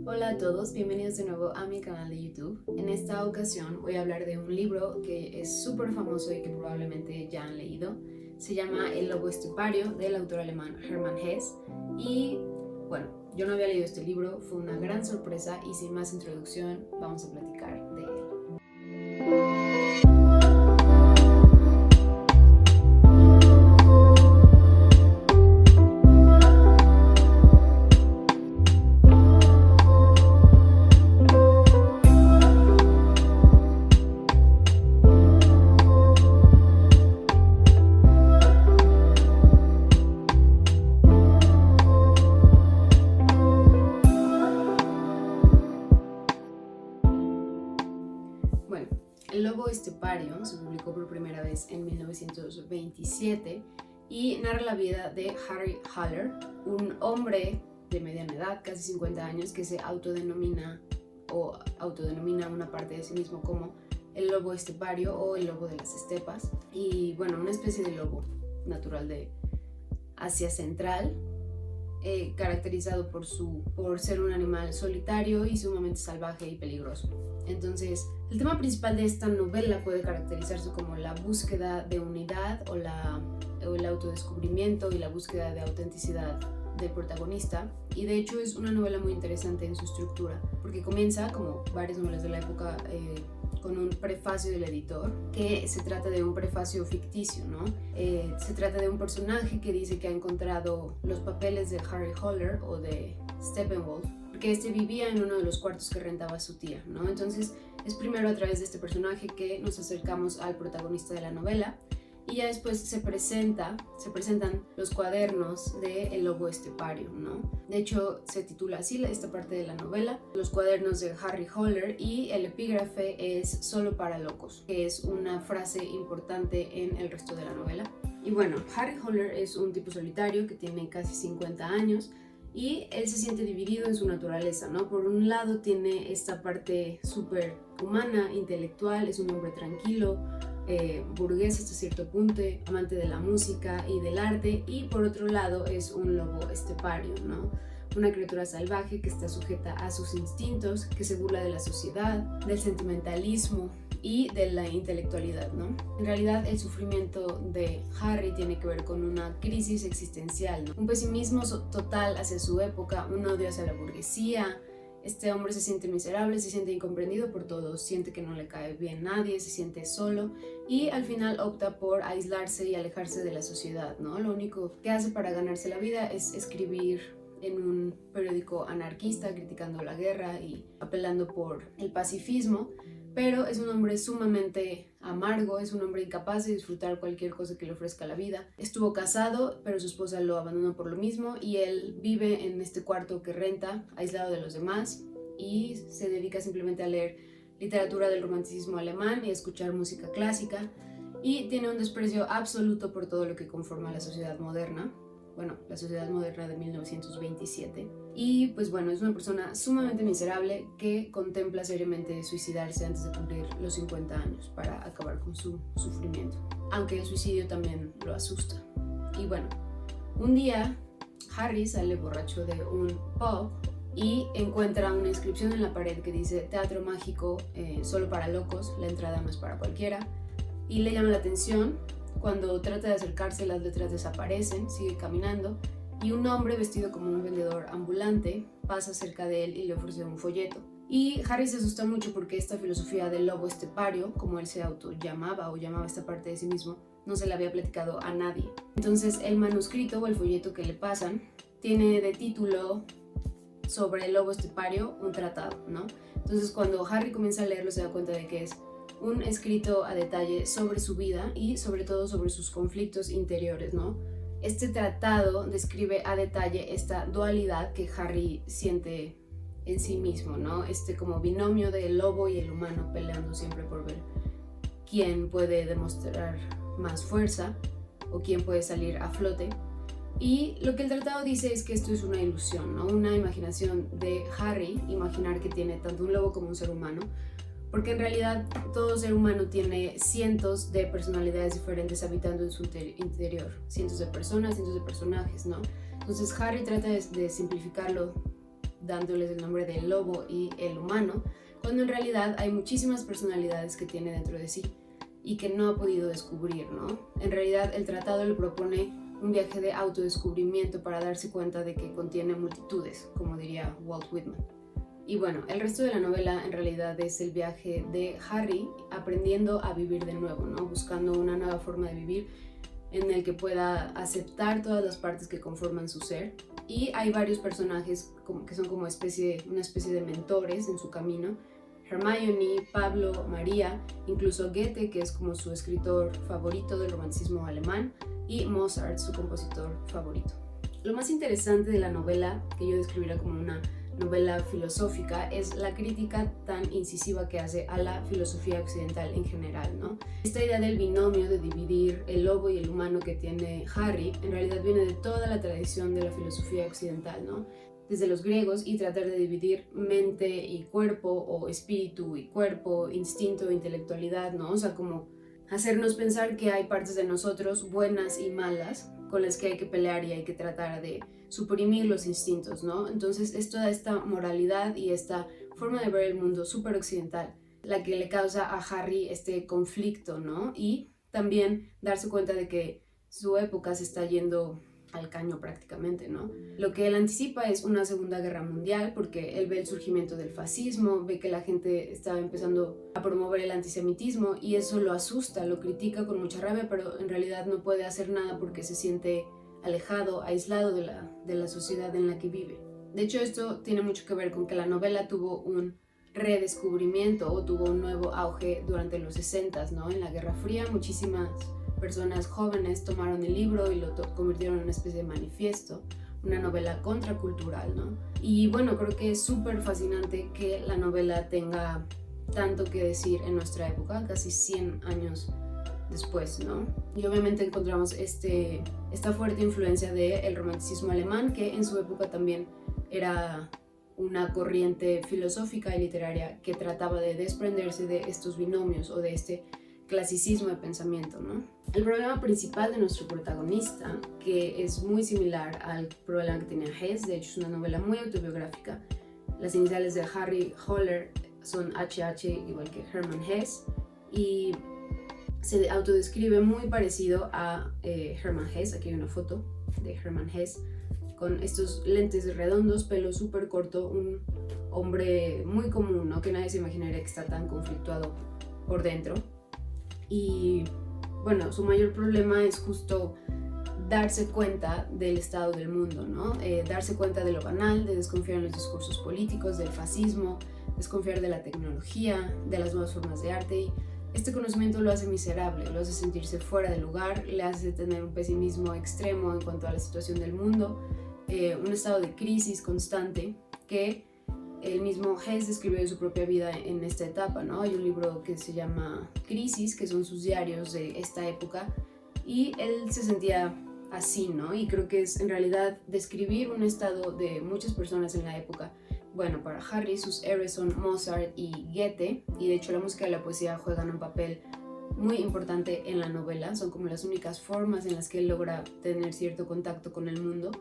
Hola a todos, bienvenidos de nuevo a mi canal de YouTube. En esta ocasión voy a hablar de un libro que es súper famoso y que probablemente ya han leído. Se llama El lobo estepario, del autor alemán Hermann Hesse. Y bueno, yo no había leído este libro, fue una gran sorpresa y sin más introducción vamos a platicar de él. Bueno, El lobo estepario se publicó por primera vez en 1927 y narra la vida de Harry Haller, un hombre de mediana edad, casi 50 años, que se autodenomina una parte de sí mismo como el lobo estepario o el lobo de las estepas, y bueno, una especie de lobo natural de Asia Central, caracterizado por ser un animal solitario y sumamente salvaje y peligroso. Entonces, el tema principal de esta novela puede caracterizarse como la búsqueda de unidad o el autodescubrimiento y la búsqueda de autenticidad del protagonista, y de hecho es una novela muy interesante en su estructura, porque comienza, como varias novelas de la época, con un prefacio del editor, que se trata de un prefacio ficticio, ¿no? Se trata de un personaje que dice que ha encontrado los papeles de Harry Haller o de Steppenwolf, porque este vivía en uno de los cuartos que rentaba su tía, ¿no? Entonces es primero a través de este personaje que nos acercamos al protagonista de la novela, y ya después se presentan los cuadernos de El lobo estepario, ¿no? De hecho, se titula así esta parte de la novela, los cuadernos de Harry Haller, y el epígrafe es "solo para locos", que es una frase importante en el resto de la novela. Y bueno, Harry Haller es un tipo solitario que tiene casi 50 años, y él se siente dividido en su naturaleza, ¿no? Por un lado tiene esta parte súper humana, intelectual, es un hombre tranquilo, burgués hasta cierto punto, amante de la música y del arte, y por otro lado es un lobo estepario, ¿no? Una criatura salvaje que está sujeta a sus instintos, que se burla de la sociedad, del sentimentalismo y de la intelectualidad, ¿no? En realidad el sufrimiento de Harry tiene que ver con una crisis existencial, ¿no? Un pesimismo total hacia su época, un odio hacia la burguesía. Este hombre se siente miserable, se siente incomprendido por todos, siente que no le cae bien nadie, se siente solo, y al final opta por aislarse y alejarse de la sociedad, ¿no? Lo único que hace para ganarse la vida es escribir en un periódico anarquista criticando la guerra y apelando por el pacifismo, pero es un hombre sumamente amargo, es un hombre incapaz de disfrutar cualquier cosa que le ofrezca la vida. Estuvo casado, pero su esposa lo abandonó por lo mismo, y él vive en este cuarto que renta, aislado de los demás, y se dedica simplemente a leer literatura del romanticismo alemán y a escuchar música clásica, y tiene un desprecio absoluto por todo lo que conforma la sociedad moderna. Bueno, la sociedad moderna de 1927. Y pues bueno, es una persona sumamente miserable que contempla seriamente suicidarse antes de cumplir los 50 años para acabar con su sufrimiento, aunque el suicidio también lo asusta. Y bueno, un día Harry sale borracho de un pub y encuentra una inscripción en la pared que dice "Teatro mágico, solo para locos, la entrada no es para cualquiera", y le llama la atención. Cuando trata de acercarse, las letras desaparecen, sigue caminando, y un hombre vestido como un vendedor ambulante pasa cerca de él y le ofrece un folleto. Y Harry se asusta mucho porque esta filosofía del lobo estepario, como él se llamaba esta parte de sí mismo, no se la había platicado a nadie. Entonces el manuscrito o el folleto que le pasan tiene de título "Sobre el lobo estepario, un tratado", ¿no? Entonces cuando Harry comienza a leerlo se da cuenta de que es un escrito a detalle sobre su vida y sobre todo sobre sus conflictos interiores, ¿no? Este tratado describe a detalle esta dualidad que Harry siente en sí mismo, ¿no? Este como binomio del lobo y el humano peleando siempre por ver quién puede demostrar más fuerza o quién puede salir a flote. Y lo que el tratado dice es que esto es una ilusión, ¿no? Una imaginación de Harry, imaginar que tiene tanto un lobo como un ser humano, porque en realidad todo ser humano tiene cientos de personalidades diferentes habitando en su interior, cientos de personas, cientos de personajes, ¿no? Entonces Harry trata de simplificarlo dándoles el nombre del lobo y el humano, cuando en realidad hay muchísimas personalidades que tiene dentro de sí y que no ha podido descubrir, ¿no? En realidad el tratado le propone un viaje de autodescubrimiento para darse cuenta de que contiene multitudes, como diría Walt Whitman. Y bueno, el resto de la novela en realidad es el viaje de Harry aprendiendo a vivir de nuevo, ¿no? Buscando una nueva forma de vivir en el que pueda aceptar todas las partes que conforman su ser. Y hay varios personajes que son como una especie de mentores en su camino. Hermione, Pablo, María, incluso Goethe, que es como su escritor favorito del romanticismo alemán, y Mozart, su compositor favorito. Lo más interesante de la novela, que yo describiría como una novela filosófica, es la crítica tan incisiva que hace a la filosofía occidental en general, ¿no? Esta idea del binomio de dividir el lobo y el humano que tiene Harry en realidad viene de toda la tradición de la filosofía occidental, ¿no? Desde los griegos, y tratar de dividir mente y cuerpo, o espíritu y cuerpo, instinto e intelectualidad, ¿no? O sea, como hacernos pensar que hay partes de nosotros buenas y malas con las que hay que pelear y hay que tratar de suprimir los instintos, ¿no? Entonces es toda esta moralidad y esta forma de ver el mundo súper occidental la que le causa a Harry este conflicto, ¿no? Y también darse cuenta de que su época se está yendo al caño prácticamente, ¿no? Lo que él anticipa es una Segunda Guerra Mundial, porque él ve el surgimiento del fascismo, ve que la gente estaba empezando a promover el antisemitismo y eso lo asusta, lo critica con mucha rabia, pero en realidad no puede hacer nada porque se siente alejado, aislado de la sociedad en la que vive. De hecho, esto tiene mucho que ver con que la novela tuvo un redescubrimiento o tuvo un nuevo auge durante los 60s, ¿no? En la Guerra Fría, muchísimas personas jóvenes tomaron el libro y lo convirtieron en una especie de manifiesto, una novela contracultural, ¿no? Y bueno, creo que es súper fascinante que la novela tenga tanto que decir en nuestra época, casi 100 años después, ¿no? Y obviamente encontramos esta fuerte influencia del romanticismo alemán, que en su época también era una corriente filosófica y literaria que trataba de desprenderse de estos binomios o de este clasicismo de pensamiento, ¿no? El problema principal de nuestro protagonista, que es muy similar al problema que tenía Hesse, de hecho es una novela muy autobiográfica. Las iniciales de Harry Holler son HH, igual que Hermann Hesse, y se autodescribe muy parecido a Hermann Hesse. Aquí hay una foto de Hermann Hesse con estos lentes redondos, pelo súper corto, un hombre muy común, ¿no? Que nadie se imaginaría que está tan conflictuado por dentro. Y bueno, su mayor problema es justo darse cuenta del estado del mundo, ¿no? Darse cuenta de lo banal, de desconfiar en los discursos políticos, del fascismo, desconfiar de la tecnología, de las nuevas formas de arte. Y este conocimiento lo hace miserable, lo hace sentirse fuera de lugar, le hace tener un pesimismo extremo en cuanto a la situación del mundo, un estado de crisis constante que el mismo Hesse describió en su propia vida en esta etapa, ¿no? Hay un libro que se llama Crisis, que son sus diarios de esta época, y él se sentía así, ¿no? Y creo que es en realidad describir un estado de muchas personas en la época. Bueno, para Harry sus héroes son Mozart y Goethe, y de hecho la música y la poesía juegan un papel muy importante en la novela, son como las únicas formas en las que él logra tener cierto contacto con el mundo.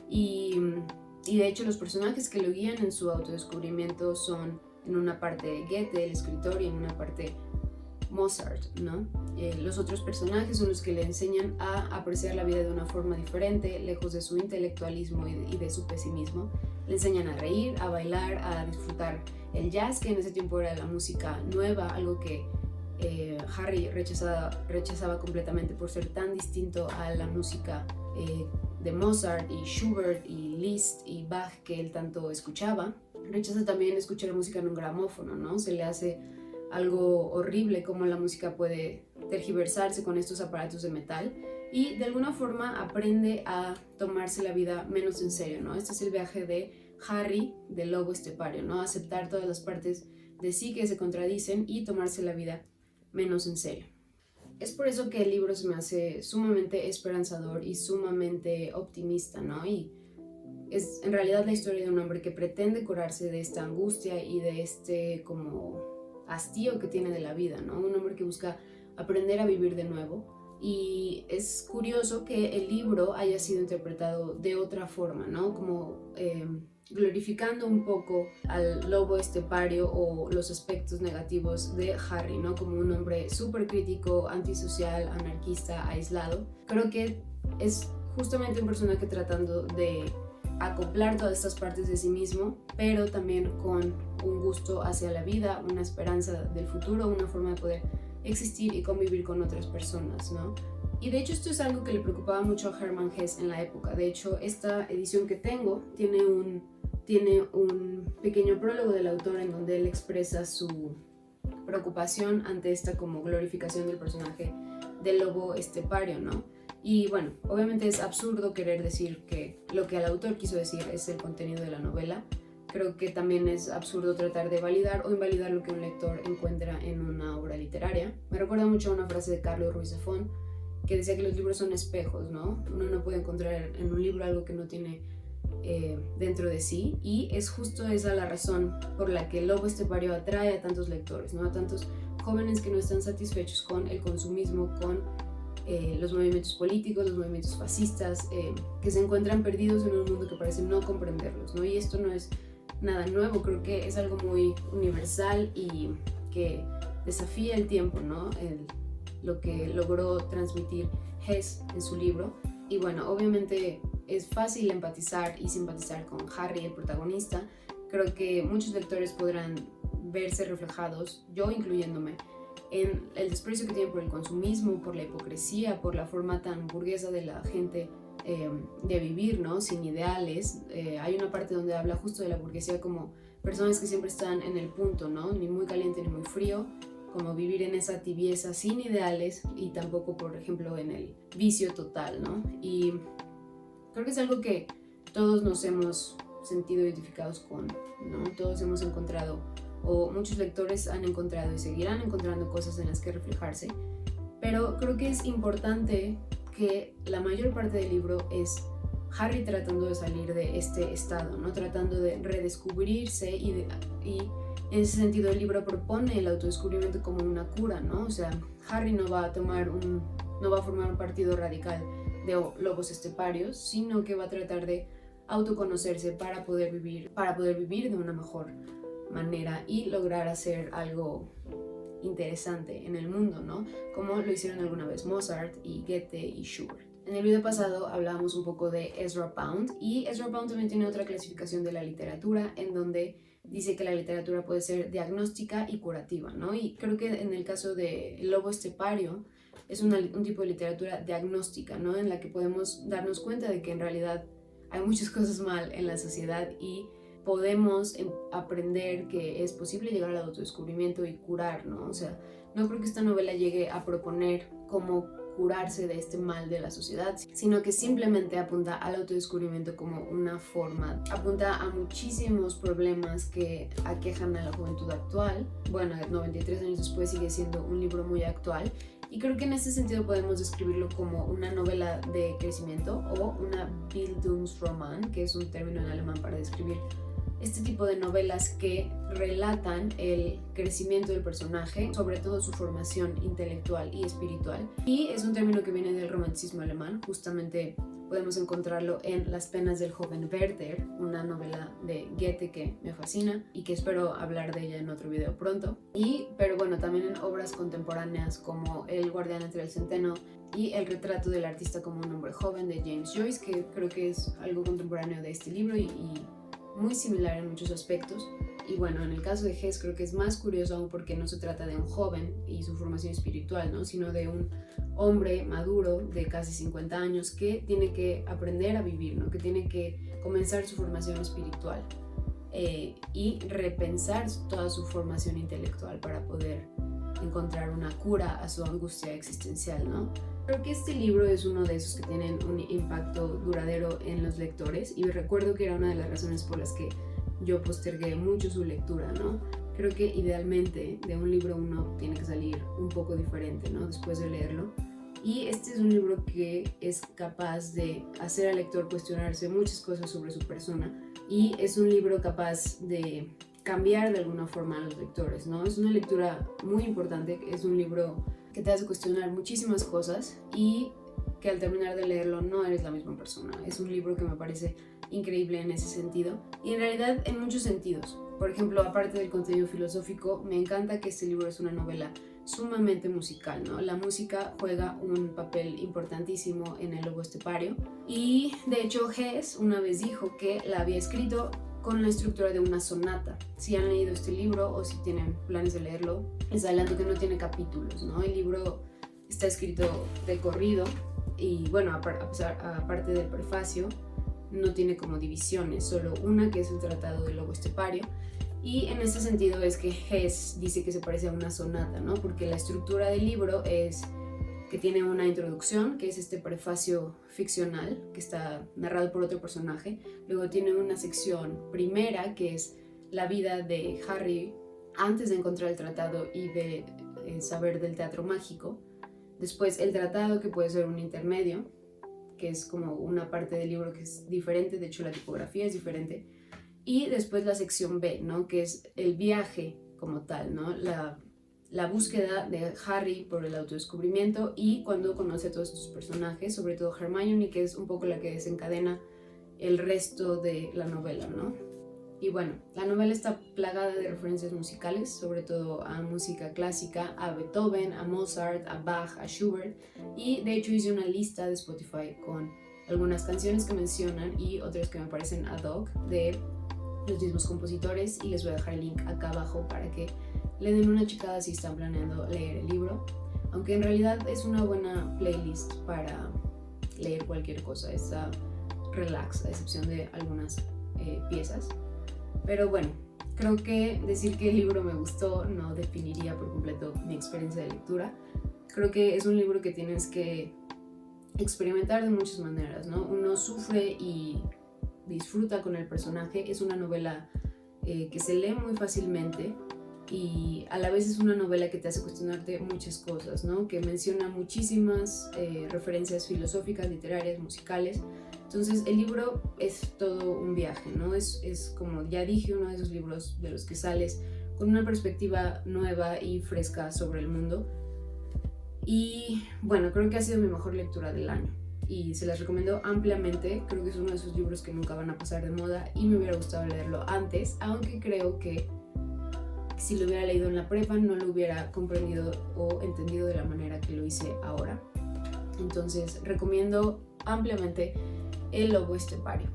Y de hecho los personajes que lo guían en su autodescubrimiento son en una parte Goethe, el escritor, y en una parte Mozart, ¿no? Los otros personajes son los que le enseñan a apreciar la vida de una forma diferente, lejos de su intelectualismo y de su pesimismo. Le enseñan a reír, a bailar, a disfrutar el jazz, que en ese tiempo era la música nueva, algo que Harry rechazaba completamente por ser tan distinto a la música de Mozart y Schubert y Liszt y Bach que él tanto escuchaba. Rechaza también escuchar música en un gramófono, ¿no? Se le hace algo horrible cómo la música puede tergiversarse con estos aparatos de metal, y de alguna forma aprende a tomarse la vida menos en serio, ¿no? Este es el viaje de Harry, del lobo estepario, ¿no? Aceptar todas las partes de sí que se contradicen y tomarse la vida menos en serio. Es por eso que el libro se me hace sumamente esperanzador y sumamente optimista, ¿no? Y es en realidad la historia de un hombre que pretende curarse de esta angustia y de este como hastío que tiene de la vida, ¿no? Un hombre que busca aprender a vivir de nuevo. Y es curioso que el libro haya sido interpretado de otra forma, ¿no? Como glorificando un poco al lobo estepario o los aspectos negativos de Harry, ¿no? Como un hombre súper crítico, antisocial, anarquista, aislado. Creo que es justamente un personaje tratando de acoplar todas estas partes de sí mismo, pero también con un gusto hacia la vida, una esperanza del futuro, una forma de poder existir y convivir con otras personas, ¿no? Y de hecho esto es algo que le preocupaba mucho a Hermann Hesse en la época. De hecho, esta edición que tengo tiene un pequeño prólogo del autor en donde él expresa su preocupación ante esta como glorificación del personaje del lobo estepario, ¿no? Y bueno, obviamente es absurdo querer decir que lo que el autor quiso decir es el contenido de la novela. Creo que también es absurdo tratar de validar o invalidar lo que un lector encuentra en una obra literaria. Me recuerda mucho a una frase de Carlos Ruiz Zafón que decía que los libros son espejos, ¿no? Uno no puede encontrar en un libro algo que no tiene dentro de sí, y es justo esa la razón por la que el lobo estepario atrae a tantos lectores, ¿no? A tantos jóvenes que no están satisfechos con el consumismo, con los movimientos políticos, los movimientos fascistas, que se encuentran perdidos en un mundo que parece no comprenderlos, ¿no? Y esto no es nada nuevo, creo que es algo muy universal y que desafía el tiempo, ¿no? Lo que logró transmitir Hesse en su libro. Y bueno, obviamente es fácil empatizar y simpatizar con Harry, el protagonista. Creo que muchos lectores podrán verse reflejados, yo incluyéndome, en el desprecio que tienen por el consumismo, por la hipocresía, por la forma tan burguesa de la gente de vivir, ¿no? Sin ideales. Hay una parte donde habla justo de la burguesía como personas que siempre están en el punto, ¿no? Ni muy caliente ni muy frío, como vivir en esa tibieza sin ideales y tampoco, por ejemplo, en el vicio total, ¿no? Y creo que es algo que todos nos hemos sentido identificados con, ¿no? Todos hemos encontrado, o muchos lectores han encontrado y seguirán encontrando cosas en las que reflejarse, pero creo que es importante que la mayor parte del libro es Harry tratando de salir de este estado, ¿no? Tratando de redescubrirse y en ese sentido el libro propone el autodescubrimiento como una cura, ¿no? O sea, Harry no va a formar un partido radical de lobos esteparios, sino que va a tratar de autoconocerse para poder vivir de una mejor manera y lograr hacer algo interesante en el mundo, ¿no? Como lo hicieron alguna vez Mozart y Goethe y Schubert. En el video pasado hablábamos un poco de Ezra Pound, y Ezra Pound también tiene otra clasificación de la literatura en donde dice que la literatura puede ser diagnóstica y curativa, ¿no? Y creo que en el caso de El lobo estepario es un tipo de literatura diagnóstica, ¿no? En la que podemos darnos cuenta de que en realidad hay muchas cosas mal en la sociedad y podemos aprender que es posible llegar al autodescubrimiento y curar, ¿no? O sea, no creo que esta novela llegue a proponer cómo curarse de este mal de la sociedad, sino que simplemente apunta al autodescubrimiento como una forma, apunta a muchísimos problemas que aquejan a la juventud actual. Bueno, 93 años después sigue siendo un libro muy actual, y creo que en ese sentido podemos describirlo como una novela de crecimiento o una Bildungsroman, que es un término en alemán para describir este tipo de novelas que relatan el crecimiento del personaje, sobre todo su formación intelectual y espiritual. Y es un término que viene del romanticismo alemán. Justamente podemos encontrarlo en Las penas del joven Werther, una novela de Goethe que me fascina y que espero hablar de ella en otro video pronto. Pero bueno, también en obras contemporáneas como El guardián entre el centeno y El retrato del artista como un hombre joven de James Joyce, que creo que es algo contemporáneo de este libro y muy similar en muchos aspectos. Y bueno, en el caso de Hesse creo que es más curioso aún porque no se trata de un joven y su formación espiritual, ¿no? Sino de un hombre maduro de casi 50 años que tiene que aprender a vivir, ¿no? Que tiene que comenzar su formación espiritual y repensar toda su formación intelectual para poder encontrar una cura a su angustia existencial, ¿no? Creo que este libro es uno de esos que tienen un impacto duradero en los lectores, y recuerdo que era una de las razones por las que yo postergué mucho su lectura, ¿no? Creo que idealmente de un libro uno tiene que salir un poco diferente, ¿no? Después de leerlo. Y este es un libro que es capaz de hacer al lector cuestionarse muchas cosas sobre su persona, y es un libro capaz de cambiar de alguna forma a los lectores, ¿no? Es una lectura muy importante, es un libro que te hace cuestionar muchísimas cosas y que al terminar de leerlo no eres la misma persona. Es un libro que me parece increíble en ese sentido, y en realidad en muchos sentidos. Por ejemplo, aparte del contenido filosófico, me encanta que este libro es una novela sumamente musical, ¿no? La música juega un papel importantísimo en El lobo estepario, y de hecho Hess una vez dijo que la había escrito con la estructura de una sonata. Si han leído este libro o si tienen planes de leerlo, les adelanto que no tiene capítulos, ¿no? El libro está escrito de corrido y bueno, aparte del prefacio, no tiene como divisiones, solo una que es el Tratado del Lobo Estepario. Y en este sentido es que Hess dice que se parece a una sonata, ¿no? Porque la estructura del libro es que tiene una introducción, que es este prefacio ficcional, que está narrado por otro personaje. Luego tiene una sección primera, que es la vida de Harry antes de encontrar el tratado y de saber del teatro mágico. Después el tratado, que puede ser un intermedio, que es como una parte del libro que es diferente, de hecho la tipografía es diferente. Y después la sección B, ¿no? Que es el viaje como tal, ¿no? La búsqueda de Harry por el autodescubrimiento y cuando conoce a todos estos personajes, sobre todo Hermione, que es un poco la que desencadena el resto de la novela, ¿no? Y bueno, la novela está plagada de referencias musicales, sobre todo a música clásica, a Beethoven, a Mozart, a Bach, a Schubert, y de hecho hice una lista de Spotify con algunas canciones que mencionan y otras que me parecen ad hoc de los mismos compositores, y les voy a dejar el link acá abajo para que le den una checada si están planeando leer el libro, aunque en realidad es una buena playlist para leer cualquier cosa, está relax a excepción de algunas piezas. Pero bueno, creo que decir que el libro me gustó no definiría por completo mi experiencia de lectura. Creo que es un libro que tienes que experimentar de muchas maneras, ¿no? Uno sufre y disfruta con el personaje. Es una novela que se lee muy fácilmente y a la vez es una novela que te hace cuestionarte muchas cosas, ¿no? Que menciona muchísimas referencias filosóficas, literarias, musicales. Entonces el libro es todo un viaje, ¿no? Es como ya dije, uno de esos libros de los que sales con una perspectiva nueva y fresca sobre el mundo. Y bueno, creo que ha sido mi mejor lectura del año y se las recomiendo ampliamente. Creo que es uno de esos libros que nunca van a pasar de moda y me hubiera gustado leerlo antes, aunque creo que si lo hubiera leído en la prepa no lo hubiera comprendido o entendido de la manera que lo hice ahora. Entonces recomiendo ampliamente El lobo estepario.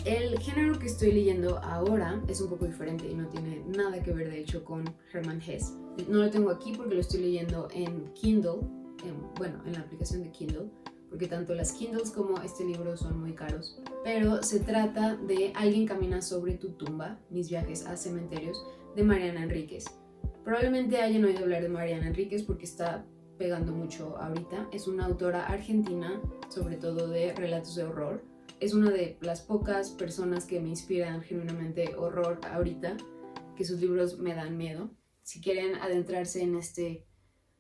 El género que estoy leyendo ahora es un poco diferente y no tiene nada que ver de hecho con Hermann Hesse. No lo tengo aquí porque lo estoy leyendo en Kindle, en la aplicación de Kindle, porque tanto las Kindles como este libro son muy caros. Pero se trata de Alguien camina sobre tu tumba, mis viajes a cementerios, de Mariana Enríquez. Probablemente hayan oído hablar de Mariana Enríquez porque está pegando mucho ahorita. Es una autora argentina, sobre todo de relatos de horror. Es una de las pocas personas que me inspiran genuinamente horror ahorita, que sus libros me dan miedo. Si quieren adentrarse en este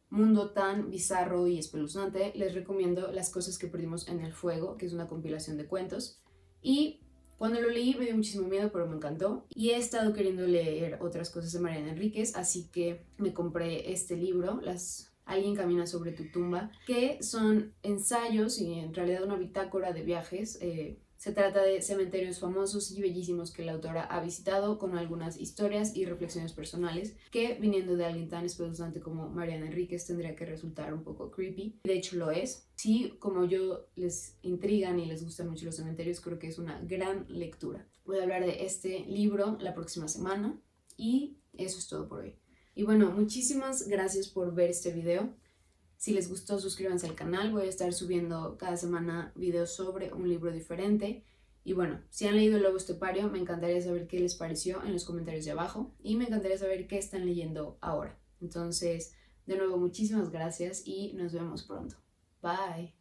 mundo tan bizarro y espeluznante, les recomiendo Las cosas que perdimos en el fuego, que es una compilación de cuentos. Y cuando lo leí me dio muchísimo miedo, pero me encantó. Y he estado queriendo leer otras cosas de Mariana Enríquez, así que me compré este libro, Alguien camina sobre tu tumba, que son ensayos y en realidad una bitácora de viajes. Se trata de cementerios famosos y bellísimos que la autora ha visitado, con algunas historias y reflexiones personales que, viniendo de alguien tan espeluznante como Mariana Enríquez, tendría que resultar un poco creepy. De hecho lo es. Si como yo les intrigan y les gustan mucho los cementerios, creo que es una gran lectura. Voy a hablar de este libro la próxima semana y eso es todo por hoy. Y bueno, muchísimas gracias por ver este video. Si les gustó, suscríbanse al canal. Voy a estar subiendo cada semana videos sobre un libro diferente. Y bueno, si han leído El lobo estepario, me encantaría saber qué les pareció en los comentarios de abajo. Y me encantaría saber qué están leyendo ahora. Entonces, de nuevo, muchísimas gracias y nos vemos pronto. Bye.